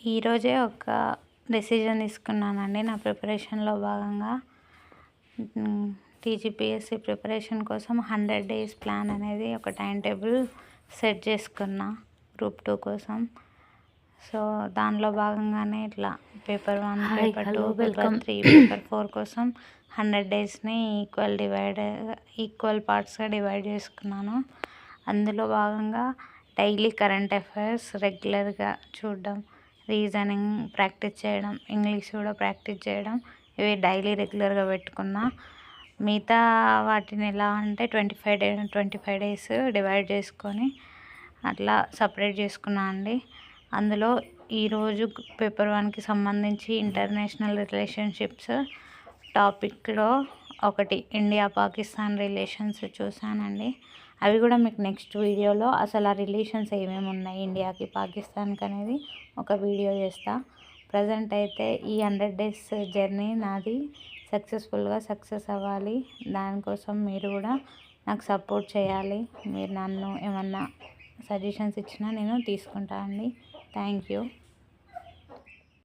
ఈరోజే ఒక డెసిజన్ తీసుకున్నానండి నా ప్రిపరేషన్లో భాగంగా. టీజీపీఎస్సీ ప్రిపరేషన్ కోసం 100 డేస్ ప్లాన్ అనేది ఒక టైం టేబుల్ సెట్ చేసుకున్నా గ్రూప్ 2 కోసం. సో దానిలో భాగంగానే ఇట్లా పేపర్ 1, పేపర్ 2, పేపర్ 3, పేపర్ 4 కోసం 100 డేస్ని ఈక్వల్ పార్ట్స్గా డివైడ్ చేసుకున్నాను. అందులో భాగంగా డైలీ కరెంట్ అఫైర్స్ రెగ్యులర్గా చూడడం, రీజనింగ్ ప్రాక్టీస్ చేయడం, ఇంగ్లీష్ కూడా ప్రాక్టీస్ చేయడం, ఇవి డైలీ రెగ్యులర్గా పెట్టుకున్నా. మిగతా వాటిని ఎలా అంటే 25 డేస్ డివైడ్ చేసుకొని అట్లా సపరేట్ చేసుకున్నా అండి. అందులో ఈరోజు పేపర్ 1కి సంబంధించి ఇంటర్నేషనల్ రిలేషన్షిప్స్ టాపిక్లో ఒకటి ఇండియా పాకిస్తాన్ రిలేషన్స్ చూసానండి. అవి కూడా మీకు నెక్స్ట్ వీడియోలో అసలు ఆ రిలేషన్స్ ఏమేమి ఉన్నాయి ఇండియాకి పాకిస్తాన్కి అనేది ఒక వీడియో చేస్తా. ప్రజెంట్ అయితే ఈ 100 డేస్ జర్నీ నాది సక్సెస్ఫుల్గా సక్సెస్ అవ్వాలి. దానికోసం మీరు కూడా నాకు సపోర్ట్ చేయాలి. మీరు నన్ను ఏమన్నా సజెషన్స్ ఇచ్చినా నేను తీసుకుంటా అండి. Thank you.